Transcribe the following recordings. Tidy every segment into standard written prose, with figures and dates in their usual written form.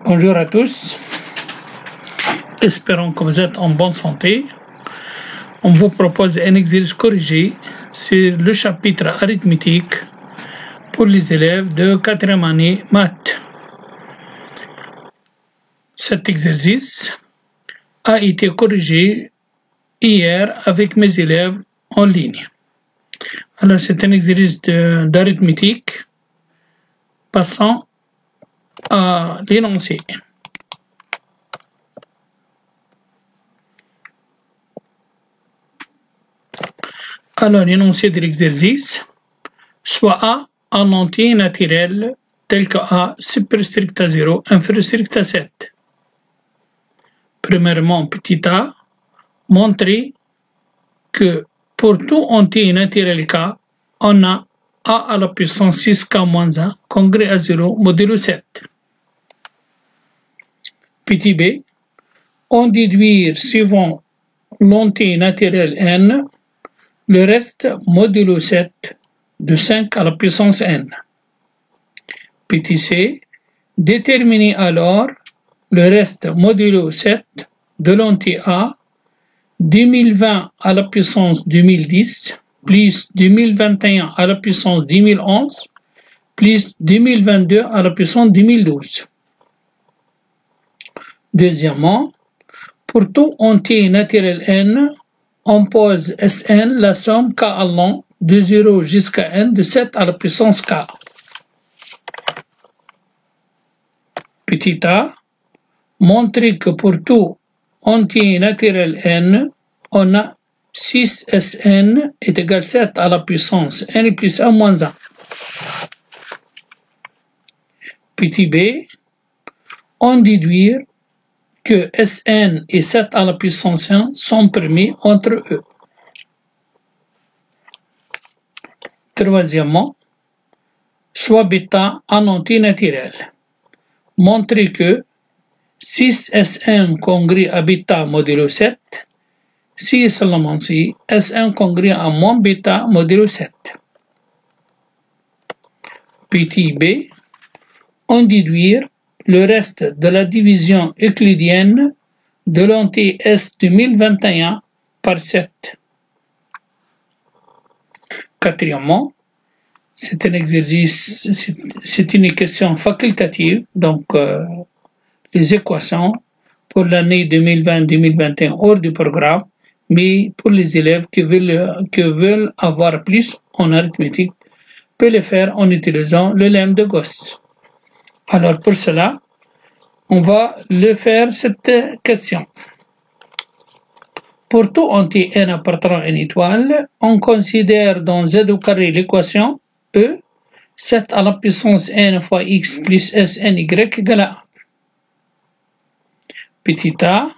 Bonjour à tous, espérons que vous êtes en bonne santé. On vous propose un exercice corrigé sur le chapitre arithmétique pour les élèves de 4e année maths. Cet exercice a été corrigé hier avec mes élèves en ligne. Alors c'est un exercice d'arithmétique passant à l'énoncé. Alors l'énoncé de l'exercice, soit A en entier naturel tel que A superstrict à 0 inférieur strict à 7. Premièrement, petit a, montrer que pour tout entier naturel K, on a A à la puissance 6K moins 1 congrès à 0 modulo 7. Petit b, on déduire suivant l'entier naturel n, le reste modulo 7 de 5 à la puissance n. Petit c, déterminer alors le reste modulo 7 de l'entier A 2020 à la puissance 2010 plus 2021 à la puissance 2011 plus 2022 à la puissance 2012. Deuxièmement, pour tout entier naturel n, on pose Sn la somme k allant de 0 jusqu'à n de 7 à la puissance k. Petit a, montrer que pour tout entier naturel n, on a 6Sn est égal à 7 à la puissance n plus 1 moins 1. Petit b, on déduire que Sn et 7 à la puissance 1 sont permis entre eux. Troisièmement, soit bêta en entier naturel. Montrer que 6Sn congrès à bêta modulo 7, si et seulement si Sn congrès à moins bêta modulo 7. Petit b, on déduire le reste de la division euclidienne de l'entier S 2021 par 7. Quatrièmement, c'est un exercice, c'est une question facultative, donc les équations pour l'année 2020-2021 hors du programme, mais pour les élèves qui veulent avoir plus en arithmétique, peuvent le faire en utilisant le lemme de Gauss. Alors pour cela, on va le faire cette question. Pour tout entier n appartenant à une étoile, on considère dans z au carré l'équation E, 7 à la puissance n fois x plus sny égale à 1. Petit a,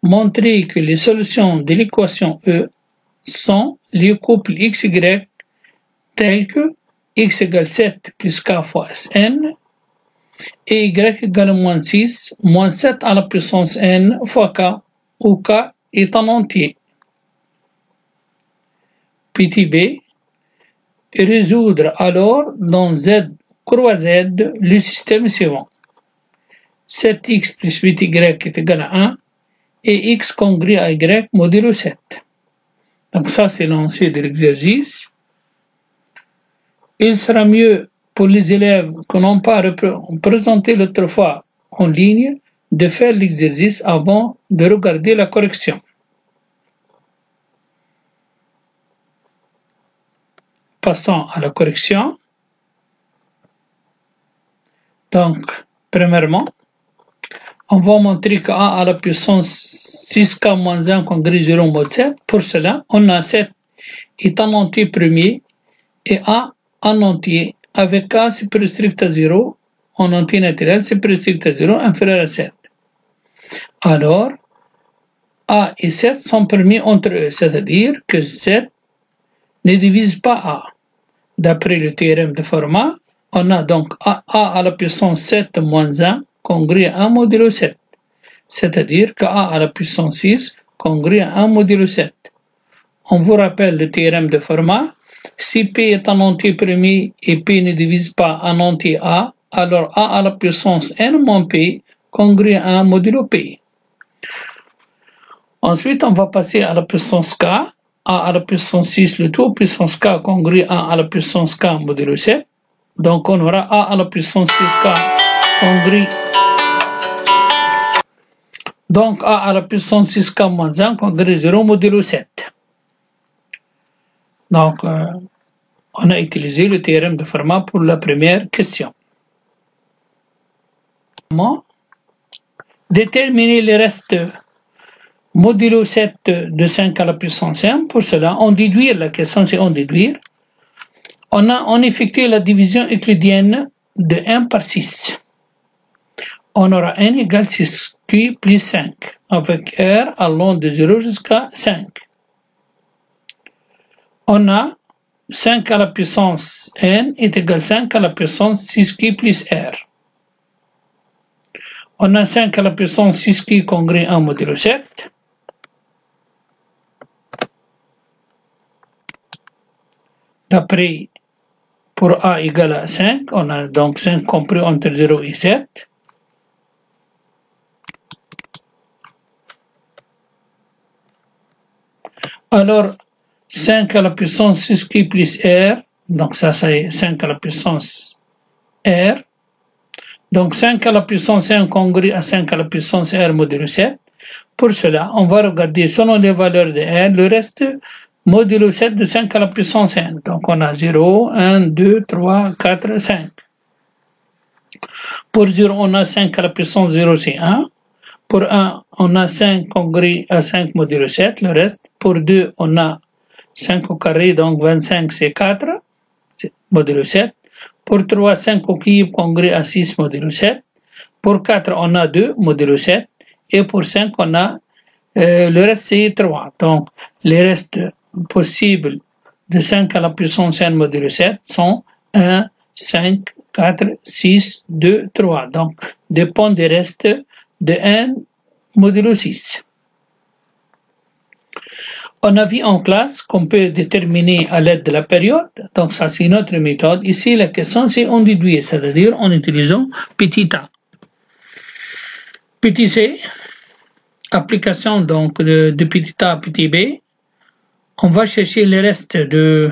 montrer que les solutions de l'équation E sont les couples xy tels que x égale 7 plus k fois sn et y égale moins 6 moins 7 à la puissance n fois k, où k est en entier. Petit b, résoudre alors dans z croix z le système suivant. 7x plus 8y est égal à 1 et x congrès à y modulo 7. Donc ça c'est l'énoncé de l'exercice. Il sera mieux pour les élèves qui n'ont pas présenté l'autre fois en ligne de faire l'exercice avant de regarder la correction. Passons à la correction. Donc, premièrement, on va montrer que a à la puissance 6k moins 1 congrès 0 mod 7. Pour cela, on a 7 est en entier premier et a en entier avec k supérieur strict à 0 en entier naturel supérieur strict à 0 inférieur à 7. Alors, a et 7 sont permis entre eux, c'est-à-dire que 7 ne divise pas a. D'après le théorème de Fermat, on a donc a à la puissance 7 moins 1 congrès à 1 modulo 7, c'est-à-dire que a à la puissance 6 congrès à 1 modulo 7. On vous rappelle le théorème de Fermat. Si P est un entier premier et P ne divise pas un entier A, alors A à la puissance n moins P congrue à 1 modulo P. Ensuite, on va passer à la puissance K. A à la puissance 6, le tout puissance K congrue à la puissance K modulo 7. Donc, on aura A à la puissance 6K congrue. Donc, A à la puissance 6K moins 1 congrue 0 modulo 7. Donc, on a utilisé le théorème de Fermat pour la première question. Déterminer les restes modulo 7 de 5 à la puissance m. Pour cela, on déduire, la question c'est on déduire. On effectue la division euclidienne de 1 par 6. On aura n égale 6q plus 5, avec r allant de 0 jusqu'à 5. On a 5 à la puissance n est égal à 5 à la puissance 6q plus r. On a 5 à la puissance 6q congrue 1 modulo 7. D'après, pour a égale à 5, on a donc 5 compris entre 0 et 7. Alors, 5 à la puissance 6q plus r, donc ça c'est 5 à la puissance r. Donc 5 à la puissance 1 congrue à 5 à la puissance r modulo 7. Pour cela, on va regarder selon les valeurs de r, le reste modulo 7 de 5 à la puissance n. Donc on a 0, 1, 2, 3, 4, 5. Pour 0, on a 5 à la puissance 0, c'est 1. Pour 1, on a 5 congrue à 5 modulo 7, le reste. Pour 2, on a 5 au carré, donc 25, c'est 4, modulo 7. Pour 3, 5 au cube congrue à 6 modulo 7. Pour 4, on a 2 modulo 7. Et pour 5, on a le reste, c'est 3. Donc, les restes possibles de 5 à la puissance n modulo 7 sont 1, 5, 4, 6, 2, 3. Donc, dépend des restes de n modulo 6. On a vu en classe qu'on peut déterminer à l'aide de la période. Donc, ça, c'est notre méthode. Ici, la question, c'est on déduit, c'est-à-dire en utilisant petit a. Petit c, application donc de petit a à petit b. On va chercher les restes de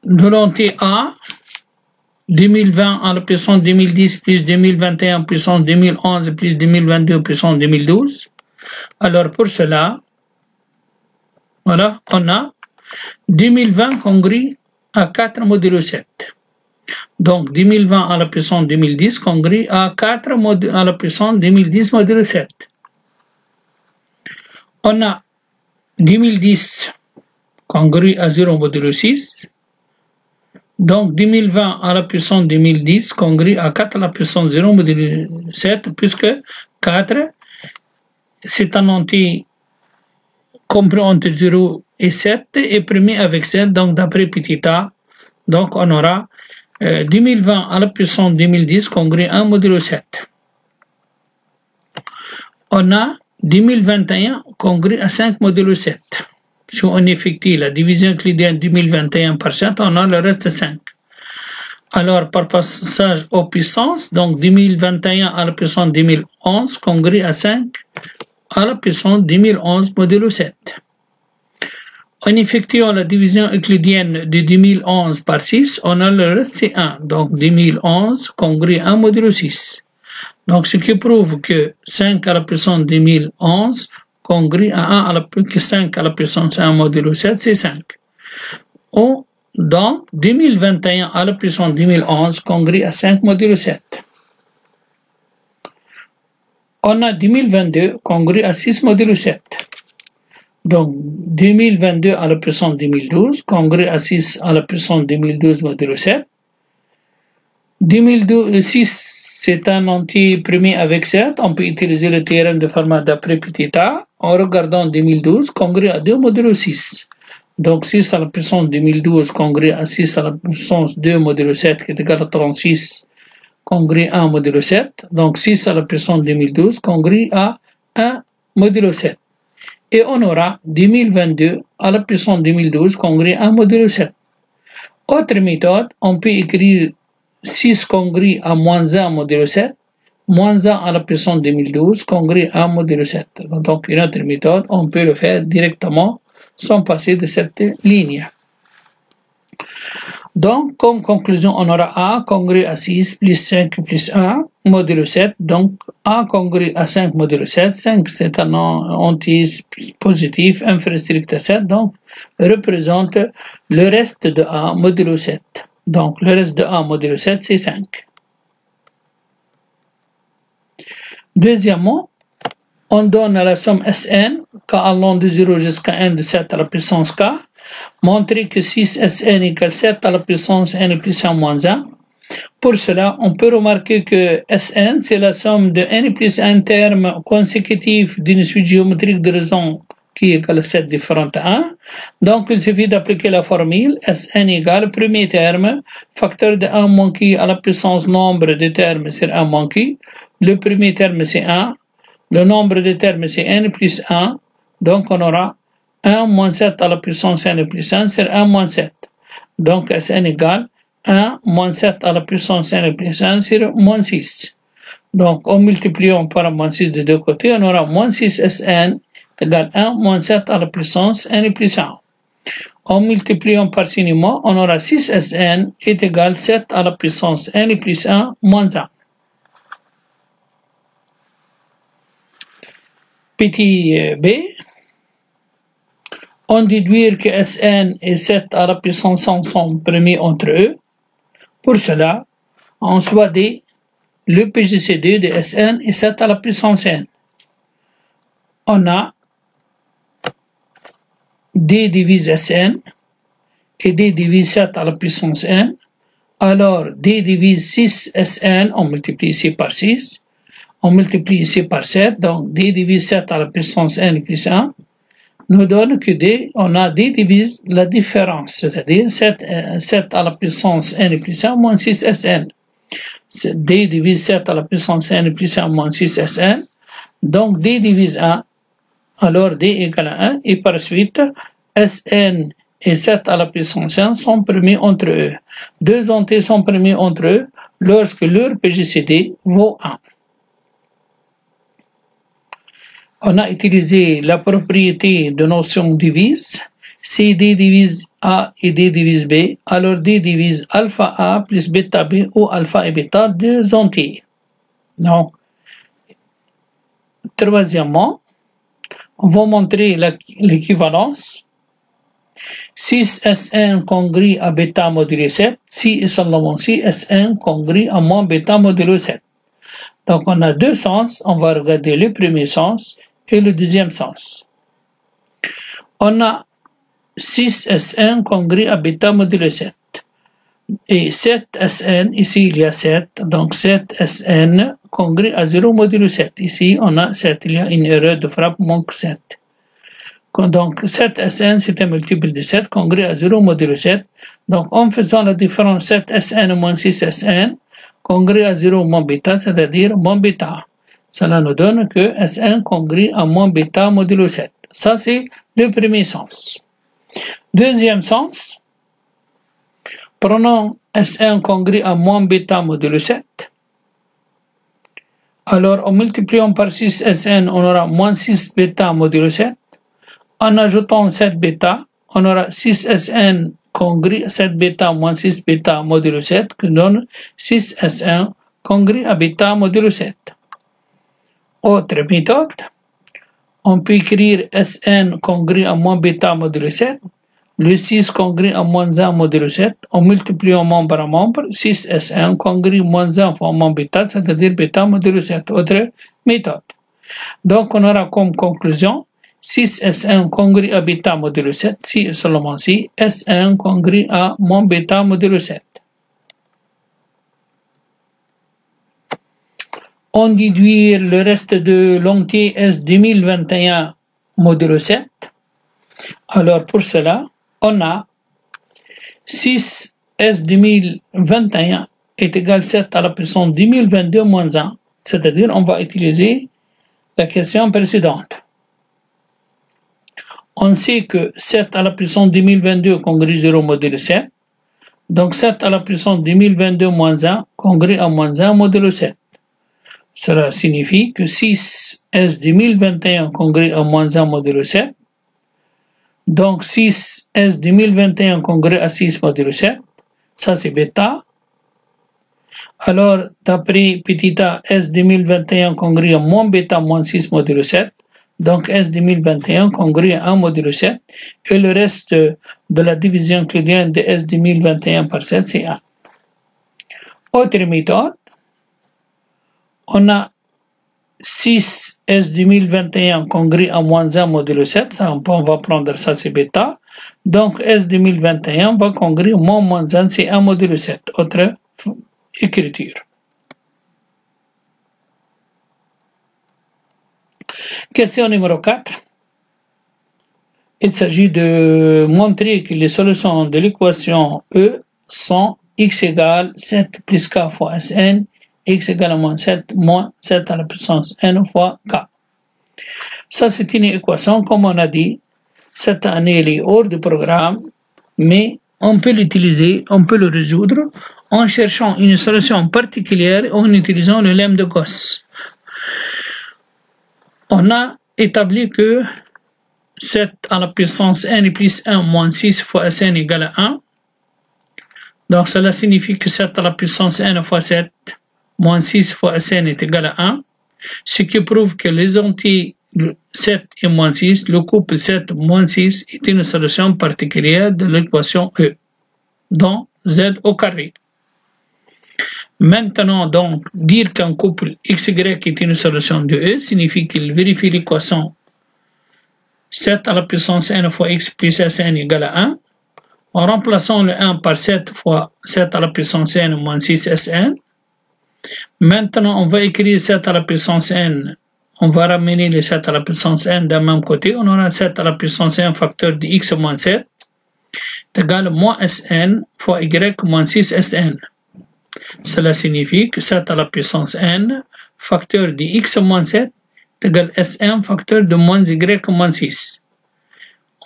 l'entité A, 2020 à la puissance 2010 plus 2021 puissance 2011 plus 2022 puissance 2012. Alors pour cela, voilà, on a 2020 congrue à 4 modulo 7. Donc 2020 à la puissance 2010 congrue à 4 à la puissance 2010 modulo 7. On a 2010 congrue à 0 modulo 6. Donc 2020 à la puissance 2010 congrue à 4 à la puissance 0 modulo 7, puisque 4 c'est un entier compris entre 0 et 7 et premier avec 7, donc d'après petit a, donc on aura 2020 à la puissance 2010 congrue à 1 modulo 7. On a 2021 congrue à 5 modulo 7. Si on effectue la division euclidienne 2021 par 7, on a le reste 5. Alors, par passage aux puissances, donc 2021 à la puissance 2011 congrue à 5 à la puissance 2011 modulo 7. En effectuant la division euclidienne de 2011 par 6, on a le reste, c'est 1. Donc 2011 congrue à 1 modulo 6. Donc ce qui prouve que 5 à la puissance 2011 congrue à 1 à la puissance 5 à la puissance 1 modulo 7, c'est 5. Donc 2021 à la puissance 2011 congrue à 5 modulo 7. On a 2022 congrue à 6 modulo 7. Donc 2022 à la puissance 2012 congrue à 6 à la puissance 2012 modulo 7. 2006, c'est un entier premier avec 7. On peut utiliser le théorème de Fermat d'après petit a en regardant 2012 congrue à 2 modulo 6. Donc 6 à la puissance 2012 congrue à 6 à la puissance 2 modulo 7 qui est égal à 36 congrue à 1 modulo 7. Donc 6 à la puissance 2012 congrue à 1 modulo 7. Et on aura 2022 à la puissance 2012 congrue à 1 modulo 7. Autre méthode, on peut écrire 6 congrès à moins 1 modulo 7, moins 1 à la puissance 2012, congrès à modulo 7. Donc, une autre méthode, on peut le faire directement sans passer de cette ligne. Donc, comme conclusion, on aura A congrès à 6 plus 5 plus 1 modulo 7. Donc, A congrès à 5 modulo 7. 5, c'est un entier positif, inférieur strict à 7. Donc, représente le reste de A modulo 7. Donc, le reste de A modulo 7, c'est 5. Deuxièmement, on donne la somme Sn, k allant de 0 jusqu'à 1 de 7 à la puissance k. Montrer que 6Sn égale 7 à la puissance n plus 1 moins 1. Pour cela, on peut remarquer que Sn, c'est la somme de n plus 1 termes consécutifs d'une suite géométrique de raison qui égale 7 différentes à 1. Donc, il suffit d'appliquer la formule Sn égale premier terme, facteur de 1 moins q à la puissance nombre de termes sur 1 moins q. Le premier terme, c'est 1. Le nombre de termes, c'est n plus 1. Donc, on aura 1 moins 7 à la puissance n plus 1 sur 1 moins 7. Donc, Sn égale 1 moins 7 à la puissance n plus 1 sur moins 6. Donc, en multipliant par moins 6 de deux côtés, on aura moins 6 Sn égale 1 moins 7 à la puissance n plus 1. En multipliant par signement, on aura 6 Sn est égal 7 à la puissance n plus 1 moins 1. Petit b, on déduit que Sn et 7 à la puissance 100 sont premiers entre eux. Pour cela, on soit D, le PGCD de Sn est 7 à la puissance n. On a D divise Sn et D divise 7 à la puissance n. Alors, D divise 6 Sn, on multiplie ici par 6. On multiplie ici par 7, donc D divise 7 à la puissance n plus 1 nous donne que D, on a D divise la différence, c'est-à-dire 7 à la puissance n plus 1 moins 6 Sn. D divise 7 à la puissance n plus 1 moins 6 Sn. Donc D divise 1, alors D égale à 1, et par suite, Sn et 7 à la puissance n sont premiers entre eux. Deux entiers sont premiers entre eux lorsque leur PGCD vaut 1. On a utilisé la propriété de notion divise. Si D divise A et D divise B, alors D divise alpha A plus bêta B ou alpha et bêta, deux entiers. Donc, troisièmement, on va montrer l'équivalence. 6Sn congrue à bêta modulo 7, si et seulement si Sn congrue à moins bêta modulo 7. Donc, on a deux sens. On va regarder le premier sens et le deuxième sens. On a 6Sn congrue à bêta modulo 7. Et 7Sn, ici il y a 7, donc 7Sn congrue à 0 modulo 7. Ici on a 7, il y a une erreur de frappe, manque 7. Donc 7Sn c'est un multiple de 7 congrue à 0 modulo 7. Donc en faisant la différence 7Sn moins 6Sn, congrue à 0 moins bêta, c'est-à-dire moins bêta. Cela nous donne que Sn congrue à moins bêta modulo 7. Ça, c'est le premier sens. Deuxième sens, prenons Sn congrue à moins bêta modulo 7. Alors, en multipliant par 6 Sn, on aura moins 6 bêta modulo 7. En ajoutant 7 bêta, on aura 6 Sn congrue à 7 bêta moins 6 bêta modulo 7, qui donne 6 Sn congrue à bêta modulo 7. Autre méthode, on peut écrire Sn congrue à moins bêta modulo 7, le 6 congrue à moins 1 modulo 7, on multiplie membre à membre, 6 Sn congrue moins 1 fois moins bêta, c'est-à-dire bêta modulo 7. Autre méthode. Donc, on aura comme conclusion 6 Sn congrue à bêta modulo 7, si et seulement si Sn congrue à moins bêta modulo 7. On déduit le reste de l'entier S 2021 modulo 7. Alors pour cela, on a 6 S 2021 est égal à 7 à la puissance 2022 moins 1. C'est-à-dire, on va utiliser la question précédente. On sait que 7 à la puissance 2022 congrue 0 modulo 7. Donc 7 à la puissance 2022 moins 1 congrue à moins 1 modulo 7. Cela signifie que 6S 2021 congrue à moins 1 modulo 7. Donc 6S 2021 congrue à 6 modulo 7. Ça c'est bêta. Alors d'après petit a, S 2021 congrue à moins bêta moins 6 modulo 7. Donc S 2021 congrue à 1 modulo 7. Et le reste de la division euclidienne de S 2021 par 7 c'est 1. Autre méthode. On a 6 S 2021 congrue à moins 1 modulo 7, ça, on va prendre ça, c'est bêta. Donc S 2021 va congruer moins 1, c'est 1 modulo 7. Autre écriture. Question numéro 4. Il s'agit de montrer que les solutions de l'équation E sont x égale 7 plus k fois Sn, x égale à moins 7 à la puissance n fois k. Ça, c'est une équation, comme on a dit, cette année, elle est hors du programme, mais on peut l'utiliser, on peut le résoudre en cherchant une solution particulière en utilisant le lemme de Gauss. On a établi que 7 à la puissance n plus 1 moins 6 fois Sn égale à 1. Donc, cela signifie que 7 à la puissance n fois 7 moins 6 fois Sn est égal à 1, ce qui prouve que les entiers 7 et moins 6, le couple 7 moins 6 est une solution particulière de l'équation E, dans Z au carré. Maintenant, donc, dire qu'un couple XY est une solution de E signifie qu'il vérifie l'équation 7 à la puissance n fois x plus Sn égale à 1, en remplaçant le 1 par 7 fois 7 à la puissance n moins 6 Sn. Maintenant, on va écrire 7 à la puissance n. On va ramener les 7 à la puissance n d'un même côté. On aura 7 à la puissance n facteur de x moins 7 est égal à moins Sn fois y moins 6 Sn. Cela signifie que 7 à la puissance n facteur de x moins 7 est égal à Sn facteur de moins y moins 6.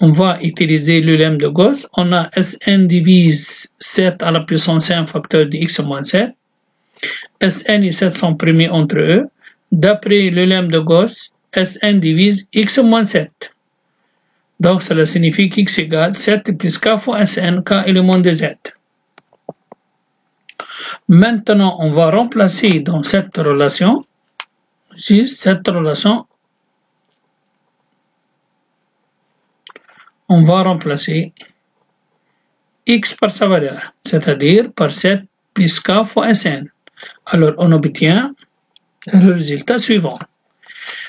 On va utiliser le lemme de Gauss. On a Sn divise 7 à la puissance n facteur de x moins 7. Sn et 7 sont primés entre eux. D'après le lemme de Gauss, Sn divise x moins 7. Donc cela signifie qu'x égale 7 plus k fois Sn, k élément de z. Maintenant, on va remplacer dans cette relation, on va remplacer x par sa valeur, c'est-à-dire par 7 plus k fois Sn. Alors, on obtient le résultat suivant.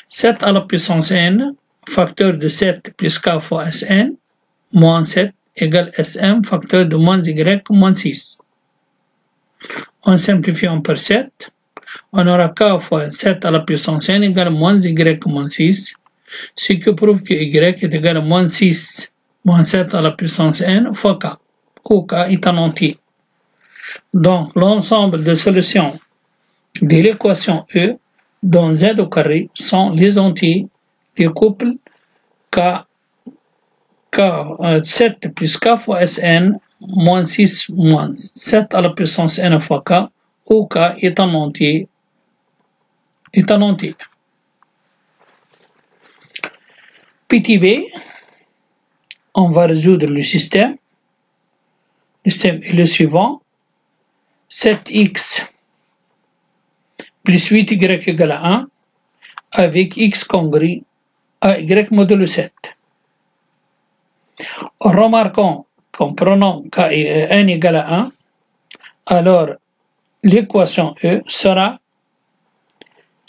7 à la puissance n, facteur de 7 plus k fois Sn, moins 7 égale Sm, facteur de moins y moins 6. En simplifiant par 7, on aura k fois 7 à la puissance n égale moins y moins 6, ce qui prouve que y est égal à moins 6 moins 7 à la puissance n fois k, où k est un entier. Donc, l'ensemble de solutions de l'équation E dans Z au carré sont les entiers du couple 7 plus k fois Sn moins 6 moins 7 à la puissance n fois k, où k est un entier. Petit b, on va résoudre le système. Le système est le suivant. 7x plus 8y égale à 1 avec x congrue à y modulo 7. Remarquons qu'en prenant n égale à 1, alors l'équation E sera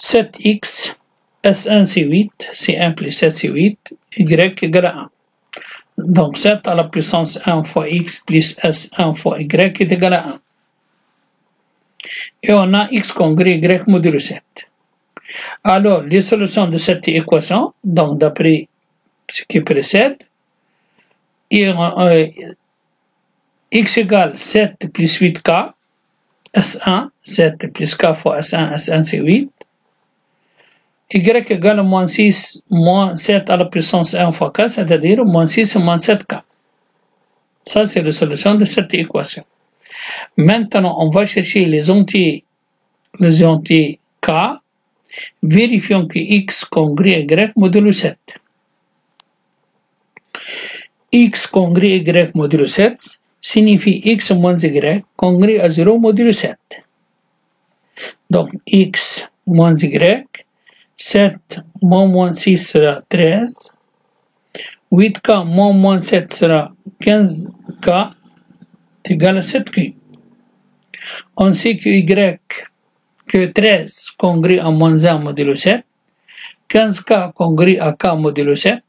7x, S1 c'est 8, C1 plus 7 c'est 8, y égale à 1. Donc 7 à la puissance 1 fois x plus S1 fois y est égal à 1. Et on a x congrue y modulo 7. Alors, les solutions de cette équation, donc d'après ce qui précède, x égale 7 plus 8k, S1, 7 plus k fois S1, S1 c'est 8, y égale à moins 6 moins 7 à la puissance 1 fois k, c'est-à-dire moins 6 moins 7k. Ça, c'est la solution de cette équation. Maintenant, on va chercher les entiers K. Vérifions que X congrue Y modulo 7. X congrue Y modulo 7 signifie X moins Y congrue à 0 modulo 7. Donc, X moins Y, 7 moins 6 sera 13. 8K moins 7 sera 15K est égal à 7Q. On sait que 13 congrue à moins 1 modulo 7, 15K congrue à K modulo 7,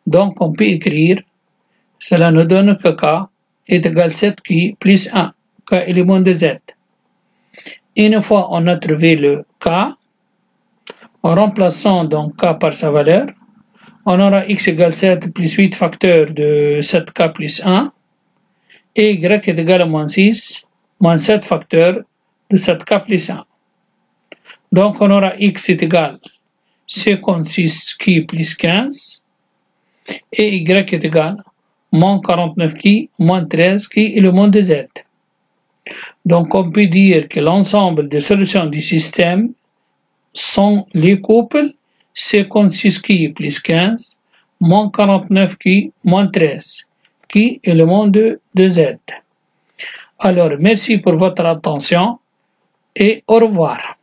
donc on peut écrire, cela nous donne que K est égal à 7Q plus 1, K élément de Z. Une fois on a trouvé le K, en remplaçant donc K par sa valeur, on aura X égale 7 plus 8 facteur de 7K plus 1, et Y est égal à moins 6, moins 7 facteur de 7K plus 1. Donc on aura X est égal à 56Q plus 15, et Y est égal à moins 49Q moins 13Q élément de Z. Donc on peut dire que l'ensemble des solutions du système sont les couples 56Q plus 15 moins 49Q moins 13 Q élément de Z. Alors merci pour votre attention et au revoir.